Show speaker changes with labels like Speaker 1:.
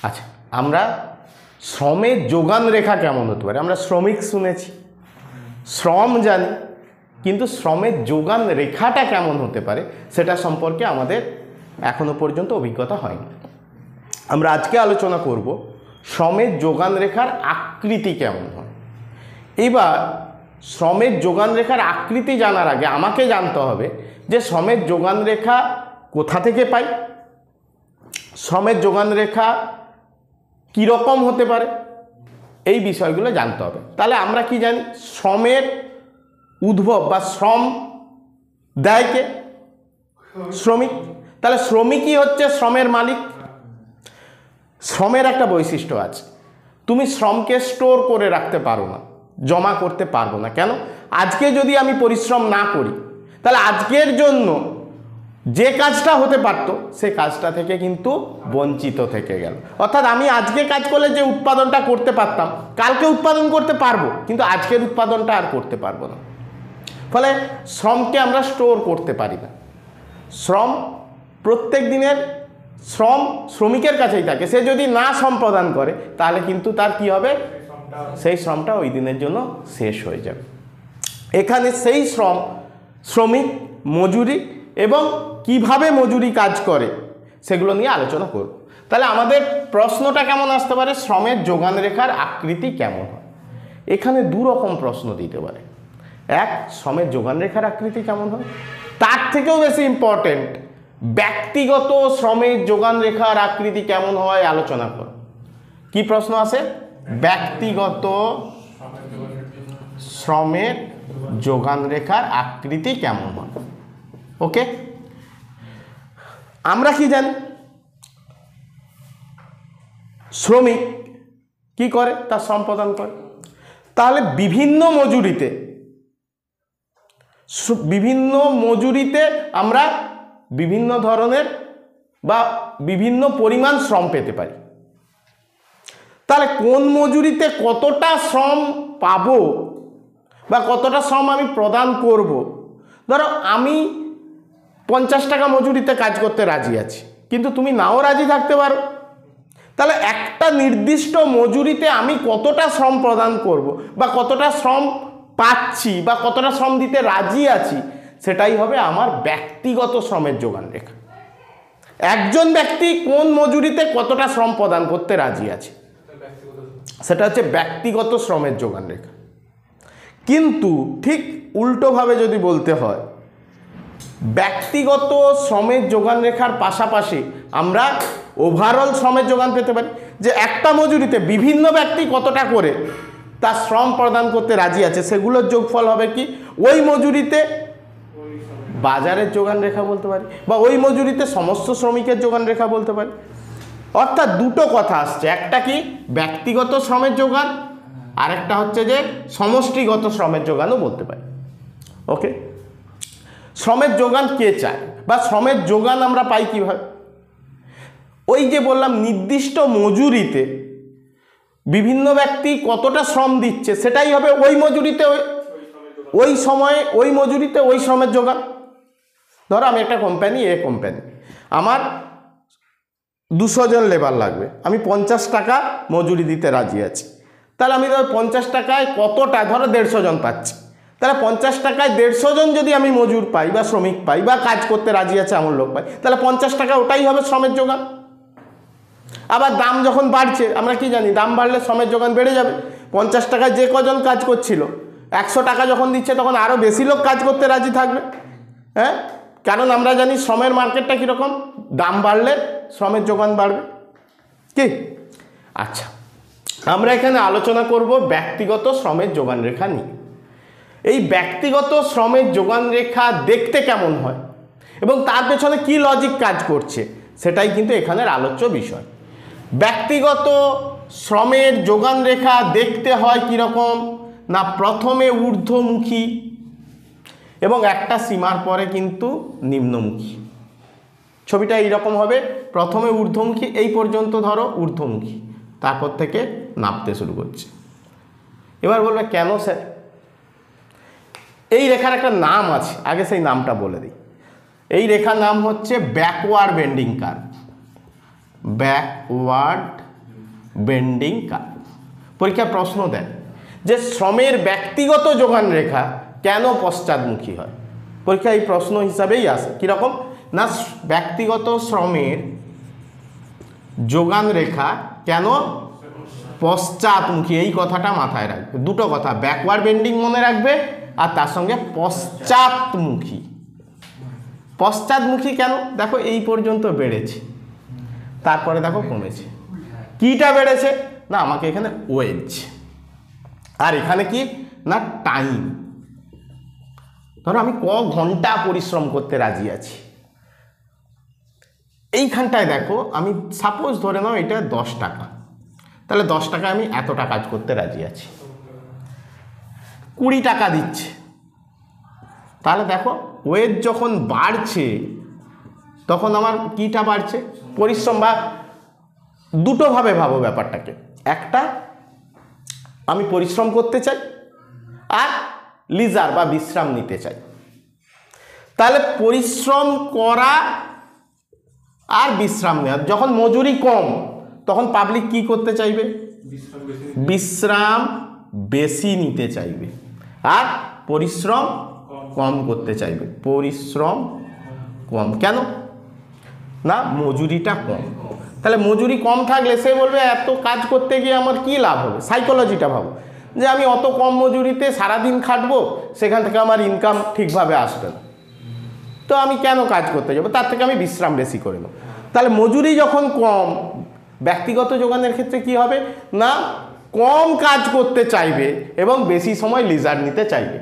Speaker 1: আচ্ছা, আমরা শ্রমের যোগান রেখা কেমন হতে পারে? আমরা শ্রমিক শুনেছি, শ্রম জানি, কিন্তু শ্রমের যোগান রেখাটা কেমন হতে পারে সেটা সম্পর্কে আমাদের এখনো পর্যন্ত অভিজ্ঞতা হয়নি। আমরা আজকে আলোচনা করব শ্রমের যোগান রেখার আকৃতি কেমন হয়। এবার শ্রমের যোগান রেখার আকৃতি জানার আগে আমাকে জানতে হবে যে শ্রমের যোগান রেখা কোথা থেকে পাই, শ্রমের যোগান রেখা কীরকম হতে পারে, এই বিষয়গুলো জানতে হবে। তাহলে আমরা কি জানি? শ্রমের উদ্ভব বা শ্রম দেয় কে? শ্রমিক। তাহলে শ্রমিকই হচ্ছে শ্রমের মালিক। শ্রমের একটা বৈশিষ্ট্য আছে, তুমি শ্রমকে স্টোর করে রাখতে পারো না, জমা করতে পারবো না। কেন? আজকে যদি আমি পরিশ্রম না করি তাহলে আজকের জন্য যে কাজটা হতে পারতো সে কাজটা থেকে কিন্তু বঞ্চিত থেকে গেল। অর্থাৎ আমি আজকে কাজ করলে যে উৎপাদনটা করতে পারতাম কালকে উৎপাদন করতে পারবো, কিন্তু আজকের উৎপাদনটা আর করতে পারবো না। ফলে শ্রমকে আমরা স্টোর করতে পারি না। শ্রম প্রত্যেক দিনের শ্রম শ্রমিকের কাছেই থাকে। সে যদি না শ্রম প্রদান করে তাহলে কিন্তু তার কি হবে? সেই শ্রমটা ওই দিনের জন্য শেষ হয়ে যাবে। এখানে সেই শ্রমিক, মজুরি এবং কিভাবে মজুরি কাজ করে সেগুলো নিয়ে আলোচনা করব। তাহলে আমাদের প্রশ্নটা কেমন আসতে পারে? শ্রমের যোগান রেখার আকৃতি কেমন হয়? এখানে দু রকম প্রশ্ন দিতে পারে। এক, শ্রমের যোগান রেখার আকৃতি কেমন হয়, তার থেকেও বেশি ইম্পর্টেন্ট ব্যক্তিগত শ্রমের যোগান রেখার আকৃতি কেমন হয় আলোচনা করো। কি প্রশ্ন আছে? ব্যক্তিগত শ্রমের যোগান রেখার আকৃতি কেমন হয়। ওকে, আমরা কি জানি? শ্রমিক কি করে? তার শ্রম প্রদান করে। তাহলে বিভিন্ন মজুরিতে আমরা বিভিন্ন ধরনের বা বিভিন্ন পরিমাণ শ্রম পেতে পারি। তাহলে কোন মজুরিতে কতটা শ্রম পাবো বা কতটা শ্রম আমি প্রদান করব? ধরো আমি 50 টাকা মজুরিতে কাজ করতে রাজি আছি, কিন্তু তুমি নাও রাজি থাকতে পারো। তাহলে একটা নির্দিষ্ট মজুরিতে আমি কতটা শ্রম প্রদান করব বা কতটা শ্রম পাচ্ছি বা কতটা শ্রম দিতে রাজি আছি সেটাই হবে আমার ব্যক্তিগত শ্রমের যোগান রেখা। একজন ব্যক্তি কোন মজুরিতে কতটা শ্রম প্রদান করতে রাজি আছে সেটা হচ্ছে ব্যক্তিগত শ্রমের যোগান রেখা। কিন্তু ঠিক উল্টোভাবে যদি বলতে হয়, ব্যক্তিগত শ্রমের যোগান রেখার পাশাপাশি আমরা ওভারঅল শ্রমের যোগান পেতে পারি, যে একটা মজুরিতে বিভিন্ন ব্যক্তি কতটা করে তার শ্রম প্রদান করতে রাজি আছে সেগুলোর যোগফল হবে কি? ওই মজুরিতে বাজারের যোগান রেখা বলতে পারি, বা ওই মজুরিতে সমস্ত শ্রমিকের যোগান রেখা বলতে পারি। অর্থাৎ দুটো কথা আসছে, একটা কি ব্যক্তিগত শ্রমের যোগান, আরেকটা হচ্ছে যে সমষ্টিগত শ্রমের যোগানও বলতে পারি। ওকে, শ্রমের যোগান কে চায় বা শ্রমের যোগান আমরা পাই কিভাবে? ওই যে বললাম নির্দিষ্ট মজুরিতে বিভিন্ন ব্যক্তি কতটা শ্রম দিচ্ছে সেটাই হবে ওই মজুরিতে ওই সময়ে ওই মজুরিতে ওই শ্রমের যোগান। ধরো আমি একটা কোম্পানি, আমার 200 জন লেবার লাগবে, আমি 50 টাকা মজুরি দিতে রাজি আছি। তাহলে আমি ধরো 50 টাকায় কতটা, ধরো 150 জন পাচ্ছি। তাহলে 50 টাকায় 150 জন যদি আমি মজুর পাই বা শ্রমিক পাই বা কাজ করতে রাজি আছে এমন লোক পাই, তাহলে 50 টাকা ওটাই হবে শ্রমের যোগান। আবার দাম যখন বাড়ছে, আমরা কি জানি দাম বাড়লে শ্রমের যোগান বেড়ে যাবে। 50 টাকায় যে কজন কাজ করছিল 100 টাকা যখন দিচ্ছে তখন আরও বেশি লোক কাজ করতে রাজি থাকবে। হ্যাঁ, কারণ আমরা জানি শ্রমের মার্কেটটা কীরকম, দাম বাড়লে শ্রমের যোগান বাড়বে। কি? আচ্ছা, আমরা এখানে আলোচনা করব ব্যক্তিগত শ্রমের যোগান রেখা নিয়ে। এই ব্যক্তিগত শ্রমের যোগান রেখা দেখতে কেমন হয় এবং তার পেছনে কি লজিক কাজ করছে সেটাই কিন্তু এখানের আলোচ্য বিষয়। ব্যক্তিগত শ্রমের যোগান রেখা দেখতে হয় কীরকম না, প্রথমে ঊর্ধ্বমুখী এবং একটা সীমার পরে কিন্তু নিম্নমুখী। ছবিটা এইরকম হবে, প্রথমে ঊর্ধ্বমুখী, এই পর্যন্ত ধরো ঊর্ধ্বমুখী, তারপর থেকে নামতে শুরু করছে। এবার বলবে কেন স্যার? এই রেখার একটা নাম আছে, আগে সেই নামটা বলে দিই। এই রেখার নাম হচ্ছে backward bending curve. Backward bending curve. পরীক্ষায় প্রশ্ন দেয় যে শ্রমের ব্যক্তিগত যোগান রেখা কেন পশ্চাৎমুখী হয়, পরীক্ষা এই প্রশ্ন হিসাবেই আসে। কীরকম না, ব্যক্তিগত শ্রমের যোগান রেখা কেন পশ্চাৎমুখী, এই কথাটা মাথায় রাখবে। দুটো কথা, ব্যাকওয়ার্ড বেন্ডিং মনে রাখবে আর তার সঙ্গে পশ্চাৎমুখী। পশ্চাৎমুখী কেন, দেখো এই পর্যন্ত বেড়েছে, তারপরে দেখো কমেছে। কিটা বেড়েছে না, আমাকে এখানে ওয়েজ, আর এখানে কি না টাইম। ধরো আমি ক ঘন্টা পরিশ্রম করতে রাজি আছি, এইখানটায় দেখো আমি সাপোজ ধরে নাও এটা 10 টাকা, তাহলে 10 টাকা আমি এতটা কাজ করতে রাজি আছি। 20 টাকা দিচ্ছে, তাহলে দেখো ওয়েজ যখন বাড়ছে তখন আমার কিটা বাড়ছে, পরিশ্রম। বা দুটোভাবে ভাবো ব্যাপারটাকে, একটা আমি পরিশ্রম করতে চাই আর লিজার বা বিশ্রাম নিতে চাই। তাহলে পরিশ্রম করা আর বিশ্রাম নেওয়া, যখন মজুরি কম তখন পাবলিক কি করতে চাইবে, বিশ্রাম বেশি নিতে চাইবে আর পরিশ্রম কম করতে চাইবে। পরিশ্রম কম কেন না, মজুরিটা কম। তাহলে মজুরি কম থাকলে সে বলবে এত কাজ করতে গিয়ে আমার কি লাভ হবে। সাইকোলজিটা ভাবো যে আমি অত কম মজুরিতে সারাদিন খাটবো, সেখান থেকে আমার ইনকাম ঠিকভাবে আসবে না, তো আমি কেন কাজ করতে যাবো, তার থেকে আমি বিশ্রাম বেশি করে নেব। তাহলে মজুরি যখন কম, ব্যক্তিগত যোগানের ক্ষেত্রে কি হবে না, কম কাজ করতে চাইবে এবং বেশি সময় লিজার নিতে চাইবে।